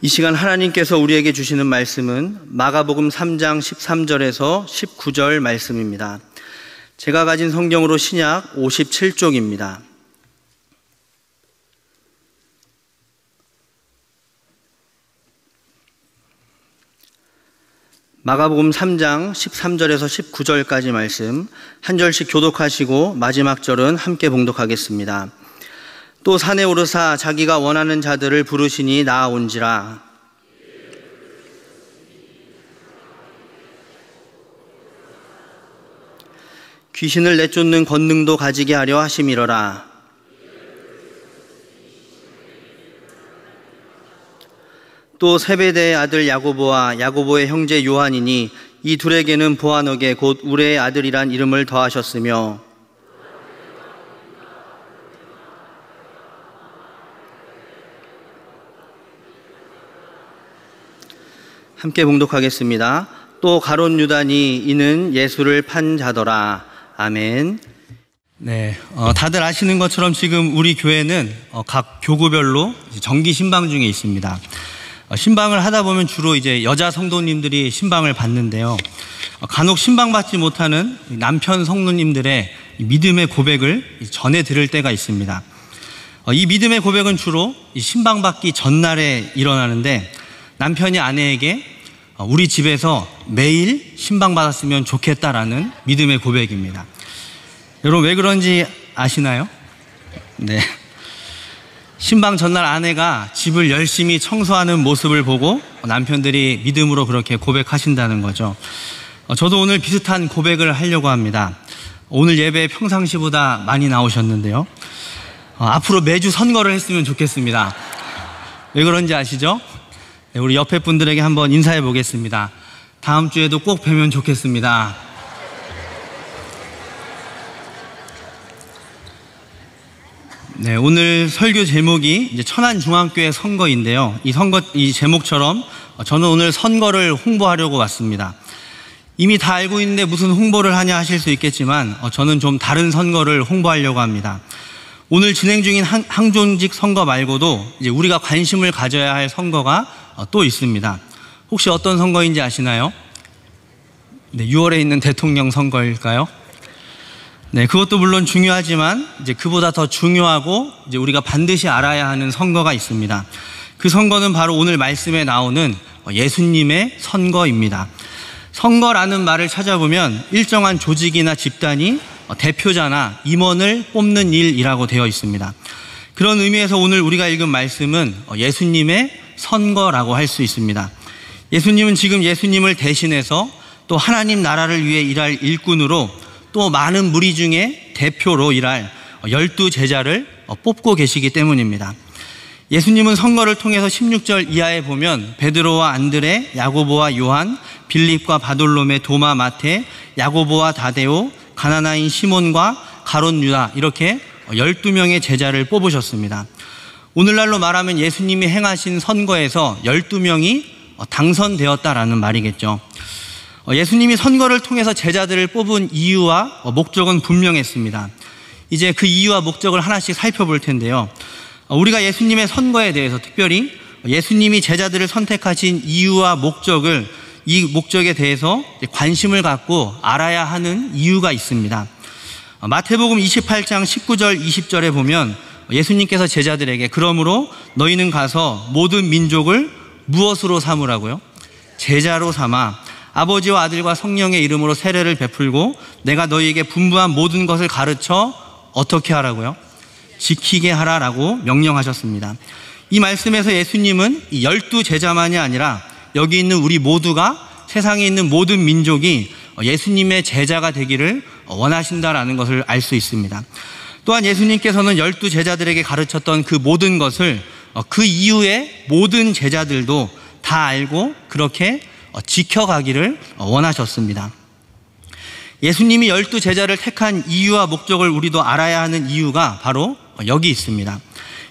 이 시간 하나님께서 우리에게 주시는 말씀은 마가복음 3장 13절에서 19절 말씀입니다. 제가 가진 성경으로 신약 57쪽입니다. 마가복음 3장 13절에서 19절까지 말씀 한 절씩 교독하시고 마지막 절은 함께 봉독하겠습니다. 또 산에 오르사 자기가 원하는 자들을 부르시니 나아온지라. 귀신을 내쫓는 권능도 가지게 하려 하심이러라. 또 세베대의 아들 야고보와 야고보의 형제 요한이니 이 둘에게는 보아너게 곧 우레의 아들이란 이름을 더하셨으며 함께 봉독하겠습니다. 또 가롯 유다니 이는 예수를 판 자더라. 아멘. 네, 다들 아시는 것처럼 지금 우리 교회는 각 교구별로 정기 신방 중에 있습니다. 신방을 하다 보면 주로 이제 여자 성도님들이 신방을 받는데요. 간혹 신방 받지 못하는 남편 성도님들의 믿음의 고백을 전해 들을 때가 있습니다. 이 믿음의 고백은 주로 신방 받기 전날에 일어나는데 남편이 아내에게 우리 집에서 매일 신방 받았으면 좋겠다라는 믿음의 고백입니다. 여러분 왜 그런지 아시나요? 네. 신방 전날 아내가 집을 열심히 청소하는 모습을 보고 남편들이 믿음으로 그렇게 고백하신다는 거죠. 저도 오늘 비슷한 고백을 하려고 합니다. 오늘 예배 평상시보다 많이 나오셨는데요. 앞으로 매주 선거를 했으면 좋겠습니다. 왜 그런지 아시죠? 네, 우리 옆에 분들에게 한번 인사해 보겠습니다. 다음 주에도 꼭 뵈면 좋겠습니다. 네, 오늘 설교 제목이 이제 천안중앙교회 선거인데요. 이 제목처럼 저는 오늘 선거를 홍보하려고 왔습니다. 이미 다 알고 있는데 무슨 홍보를 하냐 하실 수 있겠지만 저는 좀 다른 선거를 홍보하려고 합니다. 오늘 진행 중인 항존직 선거 말고도 이제 우리가 관심을 가져야 할 선거가 또 있습니다. 혹시 어떤 선거인지 아시나요? 네, 6월에 있는 대통령 선거일까요? 네, 그것도 물론 중요하지만 이제 그보다 더 중요하고 이제 우리가 반드시 알아야 하는 선거가 있습니다. 그 선거는 바로 오늘 말씀에 나오는 예수님의 선거입니다. 선거라는 말을 찾아보면 일정한 조직이나 집단이 대표자나 임원을 뽑는 일이라고 되어 있습니다. 그런 의미에서 오늘 우리가 읽은 말씀은 예수님의 선거라고 할 수 있습니다. 예수님은 지금 예수님을 대신해서 또 하나님 나라를 위해 일할 일꾼으로 또 많은 무리 중에 대표로 일할 12 제자를 뽑고 계시기 때문입니다. 예수님은 선거를 통해서 16절 이하에 보면 베드로와 안드레, 야고보와 요한, 빌립과 바돌로메, 도마, 마테, 야고보와 다데오, 가나나인 시몬과 가롯 유다 이렇게 12명의 제자를 뽑으셨습니다. 오늘날로 말하면 예수님이 행하신 선거에서 12명이 당선되었다라는 말이겠죠. 예수님이 선거를 통해서 제자들을 뽑은 이유와 목적은 분명했습니다. 이제 그 이유와 목적을 하나씩 살펴볼 텐데요. 우리가 예수님의 선거에 대해서 특별히 예수님이 제자들을 선택하신 이유와 이 목적에 대해서 관심을 갖고 알아야 하는 이유가 있습니다. 마태복음 28장 19절 20절에 보면 예수님께서 제자들에게 그러므로 너희는 가서 모든 민족을 무엇으로 삼으라고요? 제자로 삼아 아버지와 아들과 성령의 이름으로 세례를 베풀고 내가 너희에게 분부한 모든 것을 가르쳐 어떻게 하라고요? 지키게 하라라고 명령하셨습니다. 이 말씀에서 예수님은 12 제자만이 아니라 여기 있는 우리 모두가 세상에 있는 모든 민족이 예수님의 제자가 되기를 원하신다라는 것을 알 수 있습니다. 또한 예수님께서는 12 제자들에게 가르쳤던 그 모든 것을 그 이후에 모든 제자들도 다 알고 그렇게 지켜가기를 원하셨습니다. 예수님이 12 제자를 택한 이유와 목적을 우리도 알아야 하는 이유가 바로 여기 있습니다.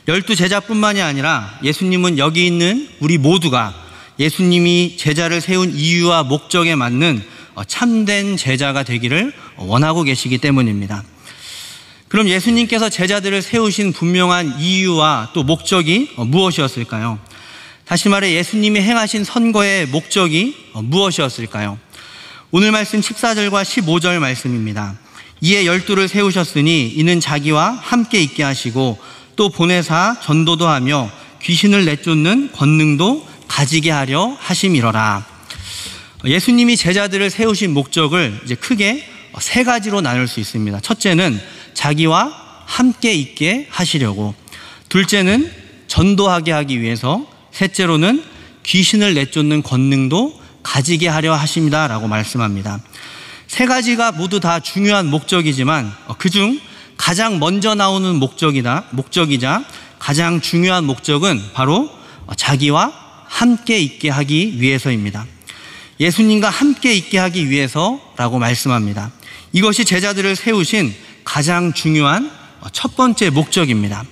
12 제자뿐만이 아니라 예수님은 여기 있는 우리 모두가 예수님이 제자를 세운 이유와 목적에 맞는 참된 제자가 되기를 원하고 계시기 때문입니다. 그럼 예수님께서 제자들을 세우신 분명한 이유와 또 목적이 무엇이었을까요? 다시 말해 예수님이 행하신 선거의 목적이 무엇이었을까요? 오늘 말씀 14절과 15절 말씀입니다. 이에 12를 세우셨으니 이는 자기와 함께 있게 하시고 또 보내사 전도도 하며 귀신을 내쫓는 권능도 가지게 하려 하심이러라. 예수님이 제자들을 세우신 목적을 이제 크게 세 가지로 나눌 수 있습니다. 첫째는 자기와 함께 있게 하시려고, 둘째는 전도하게 하기 위해서, 셋째로는 귀신을 내쫓는 권능도 가지게 하려 하십니다 라고 말씀합니다. 세 가지가 모두 다 중요한 목적이지만 그중 가장 먼저 나오는 목적이자 가장 중요한 목적은 바로 자기와 함께 있게 하기 위해서입니다. 예수님과 함께 있게 하기 위해서라고 말씀합니다. 이것이 제자들을 세우신 가장 중요한 첫 번째 목적입니다.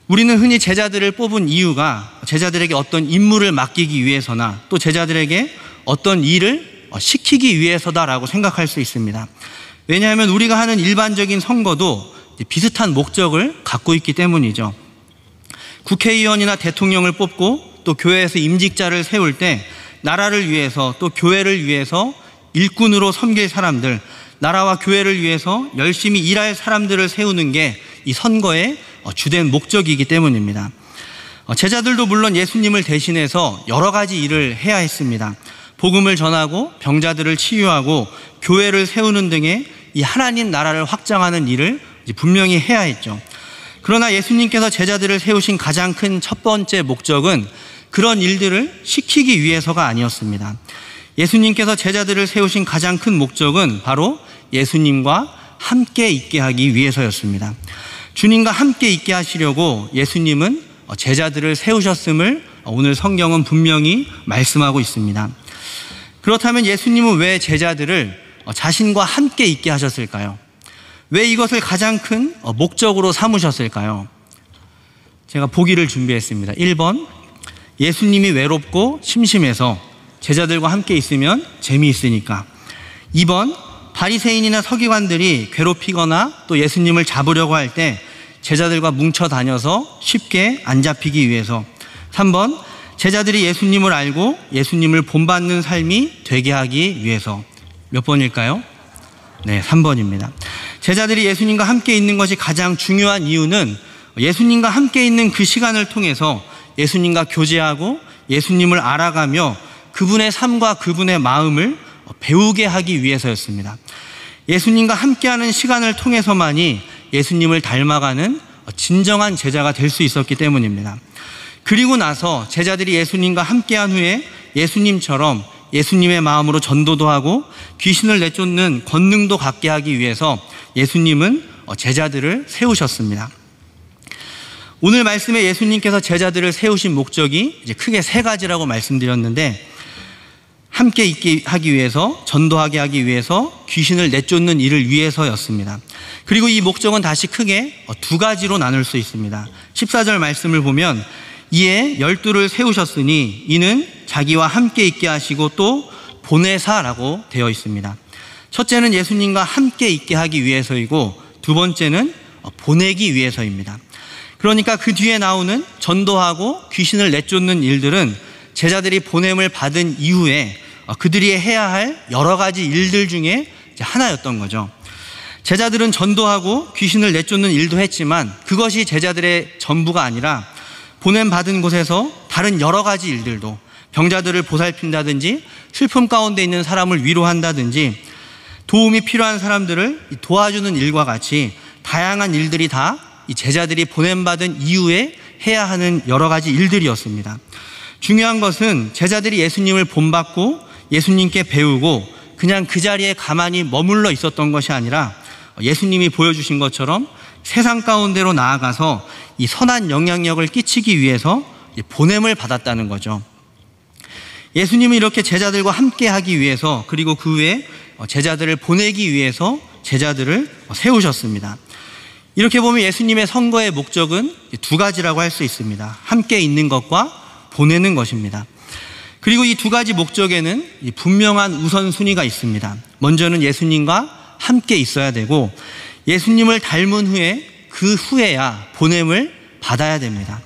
우리는 흔히 제자들을 뽑은 이유가 제자들에게 어떤 임무를 맡기기 위해서나 또 제자들에게 어떤 일을 시키기 위해서다라고 생각할 수 있습니다. 왜냐하면 우리가 하는 일반적인 선거도 비슷한 목적을 갖고 있기 때문이죠. 국회의원이나 대통령을 뽑고 또 교회에서 임직자를 세울 때 나라를 위해서 또 교회를 위해서 일꾼으로 섬길 사람들, 나라와 교회를 위해서 열심히 일할 사람들을 세우는 게 이 선거의 주된 목적이기 때문입니다. 제자들도 물론 예수님을 대신해서 여러 가지 일을 해야 했습니다. 복음을 전하고 병자들을 치유하고 교회를 세우는 등의 이 하나님 나라를 확장하는 일을 분명히 해야 했죠. 그러나 예수님께서 제자들을 세우신 가장 큰 첫 번째 목적은 그런 일들을 시키기 위해서가 아니었습니다. 예수님께서 제자들을 세우신 가장 큰 목적은 바로 예수님과 함께 있게 하기 위해서였습니다. 주님과 함께 있게 하시려고 예수님은 제자들을 세우셨음을 오늘 성경은 분명히 말씀하고 있습니다. 그렇다면 예수님은 왜 제자들을 자신과 함께 있게 하셨을까요? 왜 이것을 가장 큰 목적으로 삼으셨을까요? 제가 보기를 준비했습니다. 1번, 예수님이 외롭고 심심해서 제자들과 함께 있으면 재미있으니까. 2번, 바리새인이나 서기관들이 괴롭히거나 또 예수님을 잡으려고 할 때 제자들과 뭉쳐 다녀서 쉽게 안 잡히기 위해서. 3번, 제자들이 예수님을 알고 예수님을 본받는 삶이 되게 하기 위해서. 몇 번일까요? 네, 3번입니다. 제자들이 예수님과 함께 있는 것이 가장 중요한 이유는 예수님과 함께 있는 그 시간을 통해서 예수님과 교제하고 예수님을 알아가며 그분의 삶과 그분의 마음을 배우게 하기 위해서였습니다. 예수님과 함께하는 시간을 통해서만이 예수님을 닮아가는 진정한 제자가 될 수 있었기 때문입니다. 그리고 나서 제자들이 예수님과 함께한 후에 예수님처럼 예수님의 마음으로 전도도 하고 귀신을 내쫓는 권능도 갖게 하기 위해서 예수님은 제자들을 세우셨습니다. 오늘 말씀에 예수님께서 제자들을 세우신 목적이 이제 크게 세 가지라고 말씀드렸는데, 함께 있게 하기 위해서, 전도하게 하기 위해서, 귀신을 내쫓는 일을 위해서였습니다. 그리고 이 목적은 다시 크게 두 가지로 나눌 수 있습니다. 14절 말씀을 보면 이에 12를 세우셨으니 이는 자기와 함께 있게 하시고 또 보내사라고 되어 있습니다. 첫째는 예수님과 함께 있게 하기 위해서이고 두 번째는 보내기 위해서입니다. 그러니까 그 뒤에 나오는 전도하고 귀신을 내쫓는 일들은 제자들이 보냄을 받은 이후에 그들이 해야 할 여러 가지 일들 중에 하나였던 거죠. 제자들은 전도하고 귀신을 내쫓는 일도 했지만 그것이 제자들의 전부가 아니라 보냄 받은 곳에서 다른 여러 가지 일들도, 병자들을 보살핀다든지 슬픔 가운데 있는 사람을 위로한다든지 도움이 필요한 사람들을 도와주는 일과 같이 다양한 일들이 다 이 제자들이 보냄받은 이후에 해야 하는 여러 가지 일들이었습니다. 중요한 것은 제자들이 예수님을 본받고 예수님께 배우고 그냥 그 자리에 가만히 머물러 있었던 것이 아니라 예수님이 보여주신 것처럼 세상 가운데로 나아가서 이 선한 영향력을 끼치기 위해서 보냄을 받았다는 거죠. 예수님이 이렇게 제자들과 함께 하기 위해서, 그리고 그 후에 제자들을 보내기 위해서 제자들을 세우셨습니다. 이렇게 보면 예수님의 선거의 목적은 두 가지라고 할 수 있습니다. 함께 있는 것과 보내는 것입니다. 그리고 이 두 가지 목적에는 분명한 우선순위가 있습니다. 먼저는 예수님과 함께 있어야 되고, 예수님을 닮은 후에 그 후에야 보냄을 받아야 됩니다.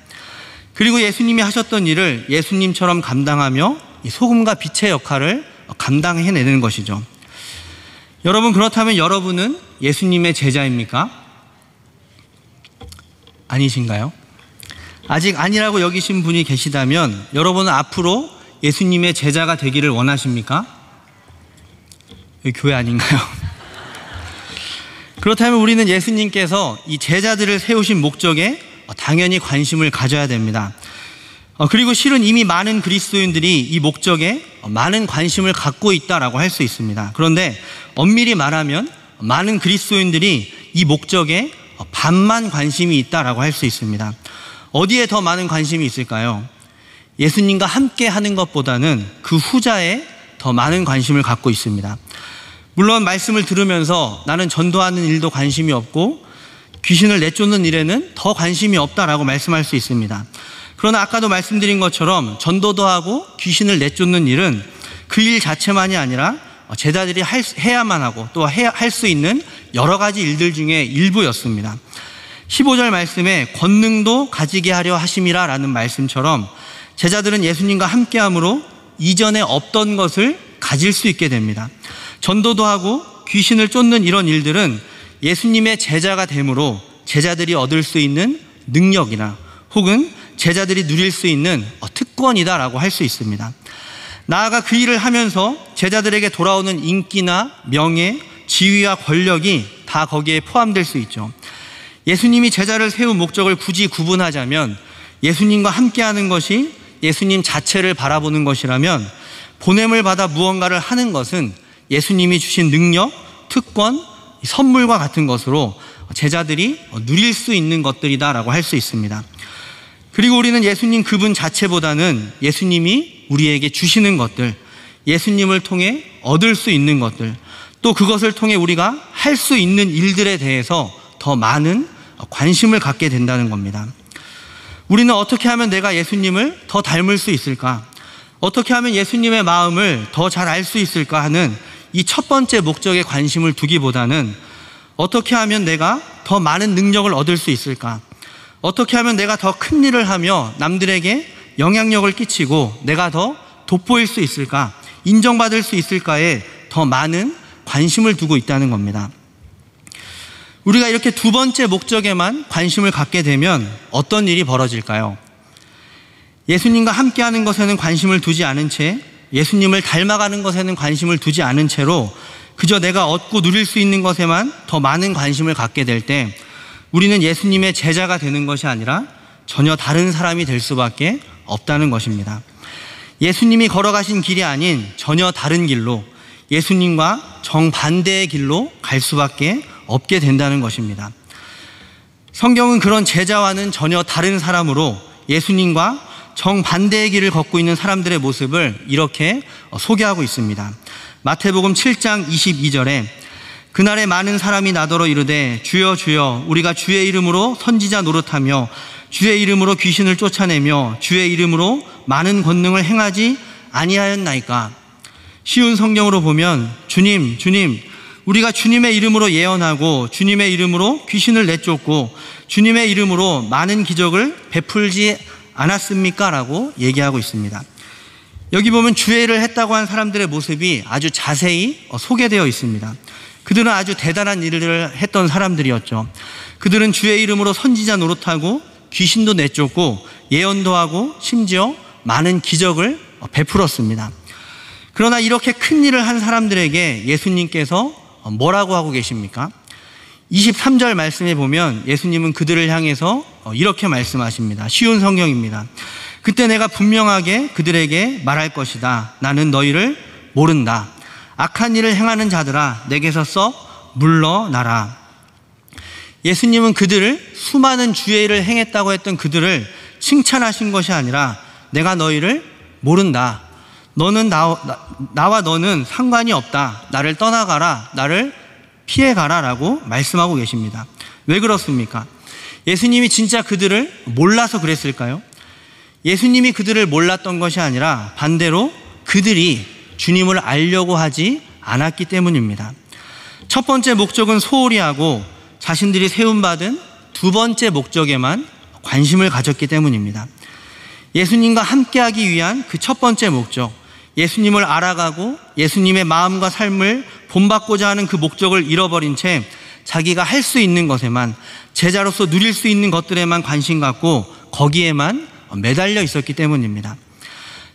그리고 예수님이 하셨던 일을 예수님처럼 감당하며 이 소금과 빛의 역할을 감당해내는 것이죠. 여러분, 그렇다면 여러분은 예수님의 제자입니까? 아니신가요? 아직 아니라고 여기신 분이 계시다면 여러분은 앞으로 예수님의 제자가 되기를 원하십니까? 여기 교회 아닌가요? 그렇다면 우리는 예수님께서 이 제자들을 세우신 목적에 당연히 관심을 가져야 됩니다. 그리고 실은 이미 많은 그리스도인들이 이 목적에 많은 관심을 갖고 있다라고 할 수 있습니다. 그런데 엄밀히 말하면 많은 그리스도인들이 이 목적에 반만 관심이 있다라고 할 수 있습니다. 어디에 더 많은 관심이 있을까요? 예수님과 함께 하는 것보다는 그 후자에 더 많은 관심을 갖고 있습니다. 물론 말씀을 들으면서 나는 전도하는 일도 관심이 없고 귀신을 내쫓는 일에는 더 관심이 없다라고 말씀할 수 있습니다. 그러나 아까도 말씀드린 것처럼 전도도 하고 귀신을 내쫓는 일은 그 일 자체만이 아니라 제자들이 해야만 하고 또 할 수 있는 여러 가지 일들 중에 일부였습니다. 15절 말씀에 권능도 가지게 하려 하심이라 라는 말씀처럼 제자들은 예수님과 함께함으로 이전에 없던 것을 가질 수 있게 됩니다. 전도도 하고 귀신을 쫓는 이런 일들은 예수님의 제자가 됨으로 제자들이 얻을 수 있는 능력이나 혹은 제자들이 누릴 수 있는 특권이다라고 할 수 있습니다. 나아가 그 일을 하면서 제자들에게 돌아오는 인기나 명예, 지위와 권력이 다 거기에 포함될 수 있죠. 예수님이 제자를 세운 목적을 굳이 구분하자면 예수님과 함께하는 것이 예수님 자체를 바라보는 것이라면 보냄을 받아 무언가를 하는 것은 예수님이 주신 능력, 특권, 선물과 같은 것으로 제자들이 누릴 수 있는 것들이다라고 할 수 있습니다. 그리고 우리는 예수님 그분 자체보다는 예수님이 우리에게 주시는 것들, 예수님을 통해 얻을 수 있는 것들, 또 그것을 통해 우리가 할 수 있는 일들에 대해서 더 많은 관심을 갖게 된다는 겁니다. 우리는 어떻게 하면 내가 예수님을 더 닮을 수 있을까? 어떻게 하면 예수님의 마음을 더 잘 알 수 있을까 하는 이 첫 번째 목적에 관심을 두기보다는 어떻게 하면 내가 더 많은 능력을 얻을 수 있을까? 어떻게 하면 내가 더 큰 일을 하며 남들에게 영향력을 끼치고 내가 더 돋보일 수 있을까? 인정받을 수 있을까에 더 많은 관심을 두고 있다는 겁니다. 우리가 이렇게 두 번째 목적에만 관심을 갖게 되면 어떤 일이 벌어질까요? 예수님과 함께하는 것에는 관심을 두지 않은 채 예수님을 닮아가는 것에는 관심을 두지 않은 채로 그저 내가 얻고 누릴 수 있는 것에만 더 많은 관심을 갖게 될 때 우리는 예수님의 제자가 되는 것이 아니라 전혀 다른 사람이 될 수밖에 없다는 것입니다. 예수님이 걸어가신 길이 아닌 전혀 다른 길로 예수님과 정반대의 길로 갈 수밖에 없게 된다는 것입니다. 성경은 그런 제자와는 전혀 다른 사람으로 예수님과 정반대의 길을 걷고 있는 사람들의 모습을 이렇게 소개하고 있습니다. 마태복음 7장 22절에 그날에 많은 사람이 나더러 이르되 주여 주여 우리가 주의 이름으로 선지자 노릇하며 주의 이름으로 귀신을 쫓아내며 주의 이름으로 많은 권능을 행하지 아니하였나이까. 쉬운 성경으로 보면 주님 우리가 주님의 이름으로 예언하고 주님의 이름으로 귀신을 내쫓고 주님의 이름으로 많은 기적을 베풀지 않았습니까? 라고 얘기하고 있습니다. 여기 보면 주의 일을 했다고 한 사람들의 모습이 아주 자세히 소개되어 있습니다. 그들은 아주 대단한 일을 했던 사람들이었죠. 그들은 주의 이름으로 선지자 노릇하고 귀신도 내쫓고 예언도 하고 심지어 많은 기적을 베풀었습니다. 그러나 이렇게 큰 일을 한 사람들에게 예수님께서 뭐라고 하고 계십니까? 23절 말씀에 보면 예수님은 그들을 향해서 이렇게 말씀하십니다. 쉬운 성경입니다. 그때 내가 분명하게 그들에게 말할 것이다. 나는 너희를 모른다. 악한 일을 행하는 자들아 내게서 썩 물러나라. 예수님은 그들을 수많은 주의 일을 행했다고 했던 그들을 칭찬하신 것이 아니라 내가 너희를 모른다. 너는 나와 너는 상관이 없다. 나를 떠나가라. 나를 피해가라 라고 말씀하고 계십니다. 왜 그렇습니까? 예수님이 진짜 그들을 몰라서 그랬을까요? 예수님이 그들을 몰랐던 것이 아니라 반대로 그들이 주님을 알려고 하지 않았기 때문입니다. 첫 번째 목적은 소홀히 하고 자신들이 세움받은 두 번째 목적에만 관심을 가졌기 때문입니다. 예수님과 함께하기 위한 그 첫 번째 목적, 예수님을 알아가고 예수님의 마음과 삶을 본받고자 하는 그 목적을 잃어버린 채 자기가 할 수 있는 것에만, 제자로서 누릴 수 있는 것들에만 관심 갖고 거기에만 매달려 있었기 때문입니다.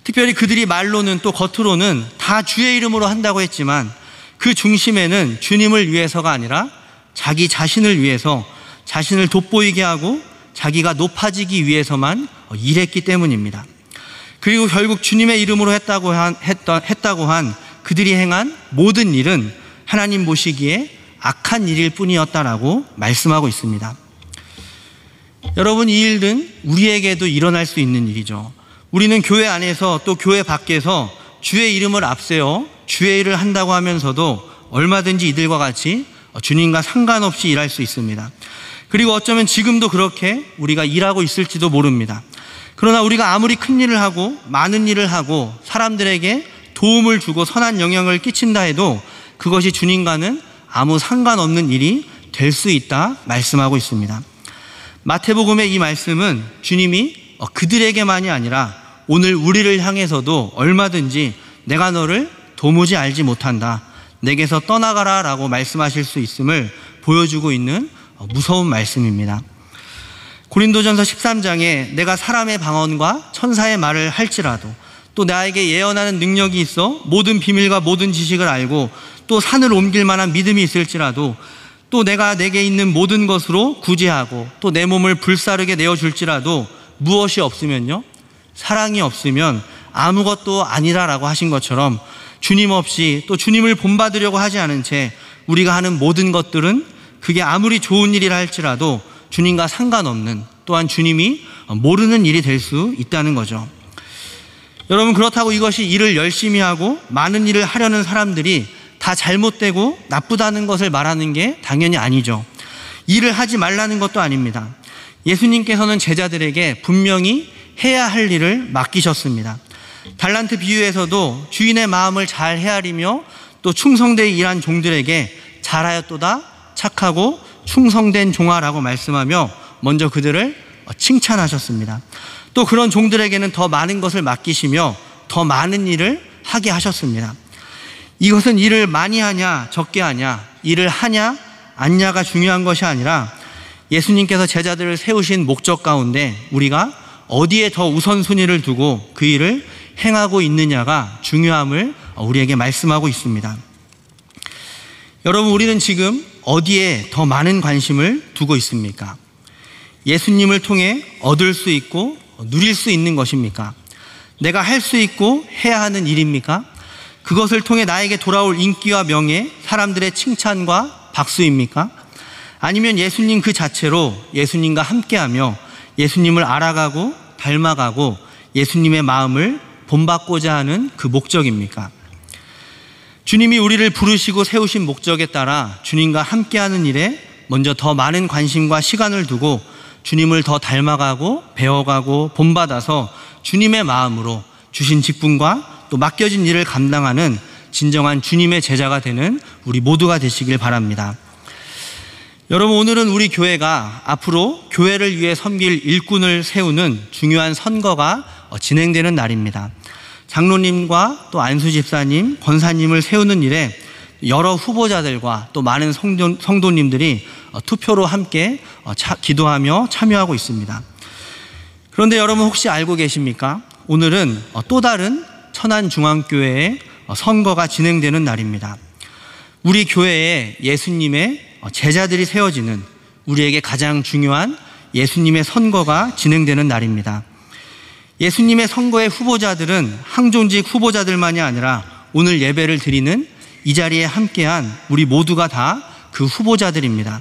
특별히 그들이 말로는 또 겉으로는 다 주의 이름으로 한다고 했지만 그 중심에는 주님을 위해서가 아니라 자기 자신을 위해서, 자신을 돋보이게 하고 자기가 높아지기 위해서만 일했기 때문입니다. 그리고 결국 주님의 이름으로 했다고 한 그들이 행한 모든 일은 하나님 보시기에 악한 일일 뿐이었다라고 말씀하고 있습니다. 여러분, 이 일은 우리에게도 일어날 수 있는 일이죠. 우리는 교회 안에서 또 교회 밖에서 주의 이름을 앞세워 주의 일을 한다고 하면서도 얼마든지 이들과 같이 주님과 상관없이 일할 수 있습니다. 그리고 어쩌면 지금도 그렇게 우리가 일하고 있을지도 모릅니다. 그러나 우리가 아무리 큰 일을 하고 많은 일을 하고 사람들에게 도움을 주고 선한 영향을 끼친다 해도 그것이 주님과는 아무 상관없는 일이 될 수 있다 말씀하고 있습니다. 마태복음의 이 말씀은 주님이 그들에게만이 아니라 오늘 우리를 향해서도 얼마든지 내가 너를 도무지 알지 못한다, 내게서 떠나가라 라고 말씀하실 수 있음을 보여주고 있는 무서운 말씀입니다. 고린도전서 13장에 내가 사람의 방언과 천사의 말을 할지라도, 또 나에게 예언하는 능력이 있어 모든 비밀과 모든 지식을 알고 또 산을 옮길 만한 믿음이 있을지라도, 또 내가 내게 있는 모든 것으로 구제하고 또 내 몸을 불사르게 내어줄지라도 무엇이 없으면요, 사랑이 없으면 아무것도 아니라라고 하신 것처럼 주님 없이 또 주님을 본받으려고 하지 않은 채 우리가 하는 모든 것들은 그게 아무리 좋은 일이라 할지라도 주님과 상관없는, 또한 주님이 모르는 일이 될 수 있다는 거죠. 여러분, 그렇다고 이것이 일을 열심히 하고 많은 일을 하려는 사람들이 다 잘못되고 나쁘다는 것을 말하는 게 당연히 아니죠. 일을 하지 말라는 것도 아닙니다. 예수님께서는 제자들에게 분명히 해야 할 일을 맡기셨습니다. 달란트 비유에서도 주인의 마음을 잘 헤아리며 또 충성되이 일한 종들에게 잘하였도다 착하고 충성된 종아라고 말씀하며 먼저 그들을 칭찬하셨습니다. 또 그런 종들에게는 더 많은 것을 맡기시며 더 많은 일을 하게 하셨습니다. 이것은 일을 많이 하냐 적게 하냐, 일을 하냐 않냐가 중요한 것이 아니라 예수님께서 제자들을 세우신 목적 가운데 우리가 어디에 더 우선순위를 두고 그 일을 행하고 있느냐가 중요함을 우리에게 말씀하고 있습니다. 여러분, 우리는 지금 어디에 더 많은 관심을 두고 있습니까? 예수님을 통해 얻을 수 있고 누릴 수 있는 것입니까? 내가 할 수 있고 해야 하는 일입니까? 그것을 통해 나에게 돌아올 인기와 명예, 사람들의 칭찬과 박수입니까? 아니면 예수님 그 자체로 예수님과 함께하며 예수님을 알아가고 닮아가고 예수님의 마음을 본받고자 하는 그 목적입니까? 주님이 우리를 부르시고 세우신 목적에 따라 주님과 함께하는 일에 먼저 더 많은 관심과 시간을 두고 주님을 더 닮아가고 배워가고 본받아서 주님의 마음으로 주신 직분과 또 맡겨진 일을 감당하는 진정한 주님의 제자가 되는 우리 모두가 되시길 바랍니다. 여러분, 오늘은 우리 교회가 앞으로 교회를 위해 섬길 일꾼을 세우는 중요한 선거가 진행되는 날입니다. 장로님과 또 안수 집사님, 권사님을 세우는 일에 여러 후보자들과 또 많은 성도님들이 투표로 함께 기도하며 참여하고 있습니다. 그런데 여러분, 혹시 알고 계십니까? 오늘은 또 다른 천안중앙교회의 선거가 진행되는 날입니다. 우리 교회에 예수님의 제자들이 세워지는, 우리에게 가장 중요한 예수님의 선거가 진행되는 날입니다. 예수님의 선거의 후보자들은 항존직 후보자들만이 아니라 오늘 예배를 드리는 이 자리에 함께한 우리 모두가 다 그 후보자들입니다.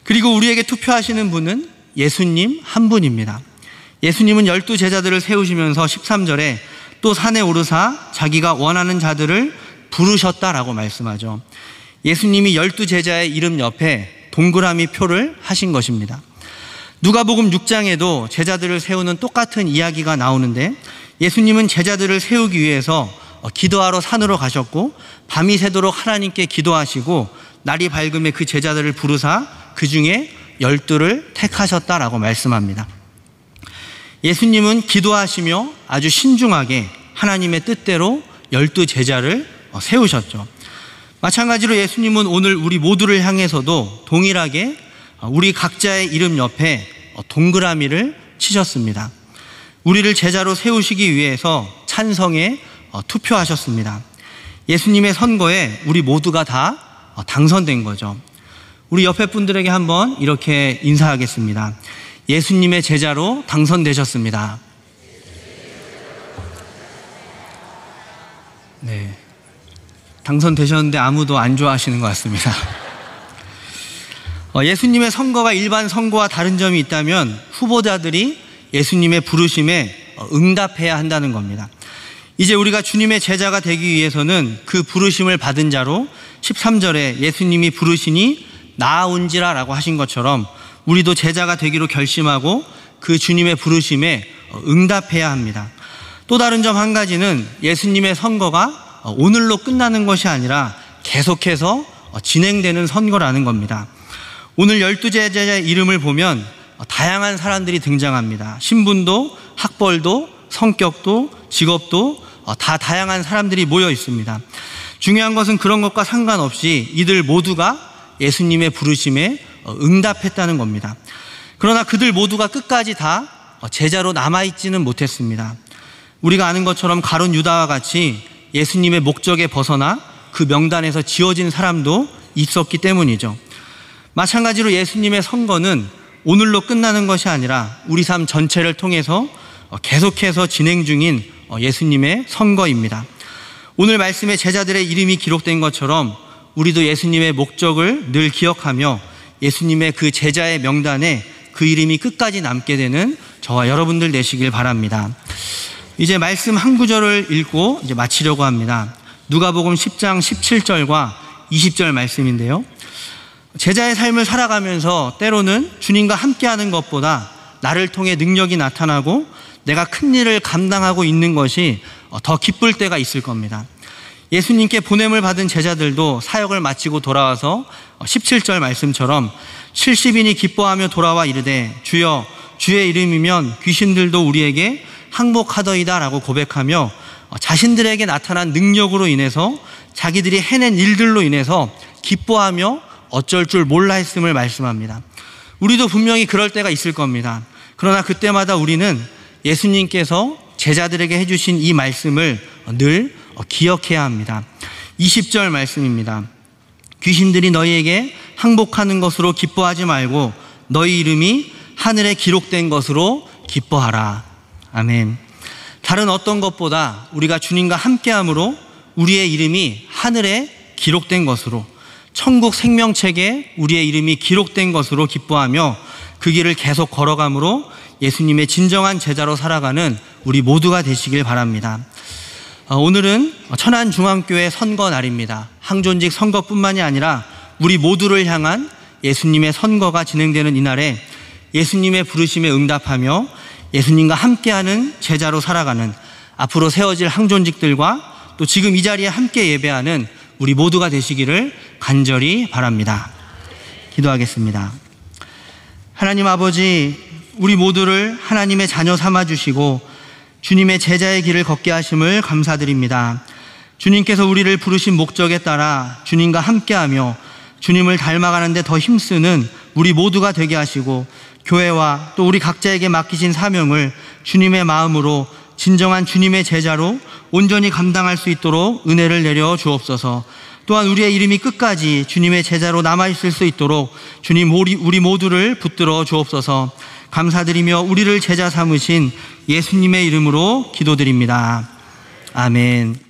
그리고 우리에게 투표하시는 분은 예수님 한 분입니다. 예수님은 12제자들을 세우시면서 13절에 또 산에 오르사 자기가 원하는 자들을 부르셨다라고 말씀하죠. 예수님이 12제자의 이름 옆에 동그라미 표를 하신 것입니다. 누가복음 6장에도 제자들을 세우는 똑같은 이야기가 나오는데, 예수님은 제자들을 세우기 위해서 기도하러 산으로 가셨고 밤이 새도록 하나님께 기도하시고 날이 밝음에 그 제자들을 부르사 그 중에 12를 택하셨다라고 말씀합니다. 예수님은 기도하시며 아주 신중하게 하나님의 뜻대로 12 제자를 세우셨죠. 마찬가지로 예수님은 오늘 우리 모두를 향해서도 동일하게 우리 각자의 이름 옆에 동그라미를 치셨습니다. 우리를 제자로 세우시기 위해서 찬성에 투표하셨습니다. 예수님의 선거에 우리 모두가 다 당선된 거죠. 우리 옆에 분들에게 한번 이렇게 인사하겠습니다. 예수님의 제자로 당선되셨습니다. 네, 당선되셨는데 아무도 안 좋아하시는 것 같습니다. 예수님의 선거가 일반 선거와 다른 점이 있다면 후보자들이 예수님의 부르심에 응답해야 한다는 겁니다. 이제 우리가 주님의 제자가 되기 위해서는 그 부르심을 받은 자로 13절에 예수님이 부르시니 나아온지라 라고 하신 것처럼 우리도 제자가 되기로 결심하고 그 주님의 부르심에 응답해야 합니다. 또 다른 점 한 가지는 예수님의 선거가 오늘로 끝나는 것이 아니라 계속해서 진행되는 선거라는 겁니다. 오늘 12 제자의 이름을 보면 다양한 사람들이 등장합니다. 신분도, 학벌도, 성격도, 직업도 다 다양한 사람들이 모여 있습니다. 중요한 것은 그런 것과 상관없이 이들 모두가 예수님의 부르심에 응답했다는 겁니다. 그러나 그들 모두가 끝까지 다 제자로 남아있지는 못했습니다. 우리가 아는 것처럼 가룟 유다와 같이 예수님의 목적에 벗어나 그 명단에서 지워진 사람도 있었기 때문이죠. 마찬가지로 예수님의 선거는 오늘로 끝나는 것이 아니라 우리 삶 전체를 통해서 계속해서 진행 중인 예수님의 선거입니다. 오늘 말씀에 제자들의 이름이 기록된 것처럼 우리도 예수님의 목적을 늘 기억하며 예수님의 그 제자의 명단에 그 이름이 끝까지 남게 되는 저와 여러분들 되시길 바랍니다. 이제 말씀 한 구절을 읽고 이제 마치려고 합니다. 누가복음 10장 17절과 20절 말씀인데요. 제자의 삶을 살아가면서 때로는 주님과 함께하는 것보다 나를 통해 능력이 나타나고 내가 큰 일을 감당하고 있는 것이 더 기쁠 때가 있을 겁니다. 예수님께 보냄을 받은 제자들도 사역을 마치고 돌아와서 17절 말씀처럼 70인이 기뻐하며 돌아와 이르되 주여 주의 이름이면 귀신들도 우리에게 항복하더이다 라고 고백하며 자신들에게 나타난 능력으로 인해서 자기들이 해낸 일들로 인해서 기뻐하며 어쩔 줄 몰라 했음을 말씀합니다. 우리도 분명히 그럴 때가 있을 겁니다. 그러나 그때마다 우리는 예수님께서 제자들에게 해주신 이 말씀을 늘 기억해야 합니다. 20절 말씀입니다. 귀신들이 너희에게 항복하는 것으로 기뻐하지 말고 너희 이름이 하늘에 기록된 것으로 기뻐하라. 아멘. 다른 어떤 것보다 우리가 주님과 함께함으로 우리의 이름이 하늘에 기록된 것으로 천국 생명책에 우리의 이름이 기록된 것으로 기뻐하며 그 길을 계속 걸어감으로 예수님의 진정한 제자로 살아가는 우리 모두가 되시길 바랍니다. 오늘은 천안중앙교회 선거 날입니다. 항존직 선거뿐만이 아니라 우리 모두를 향한 예수님의 선거가 진행되는 이날에 예수님의 부르심에 응답하며 예수님과 함께하는 제자로 살아가는 앞으로 세워질 항존직들과 또 지금 이 자리에 함께 예배하는 우리 모두가 되시기를 간절히 바랍니다. 기도하겠습니다. 하나님 아버지, 우리 모두를 하나님의 자녀 삼아주시고 주님의 제자의 길을 걷게 하심을 감사드립니다. 주님께서 우리를 부르신 목적에 따라 주님과 함께하며 주님을 닮아가는 데 더 힘쓰는 우리 모두가 되게 하시고 교회와 또 우리 각자에게 맡기신 사명을 주님의 마음으로 진정한 주님의 제자로 온전히 감당할 수 있도록 은혜를 내려 주옵소서. 또한 우리의 이름이 끝까지 주님의 제자로 남아있을 수 있도록 주님 우리 모두를 붙들어 주옵소서. 감사드리며 우리를 제자 삼으신 예수님의 이름으로 기도드립니다. 아멘.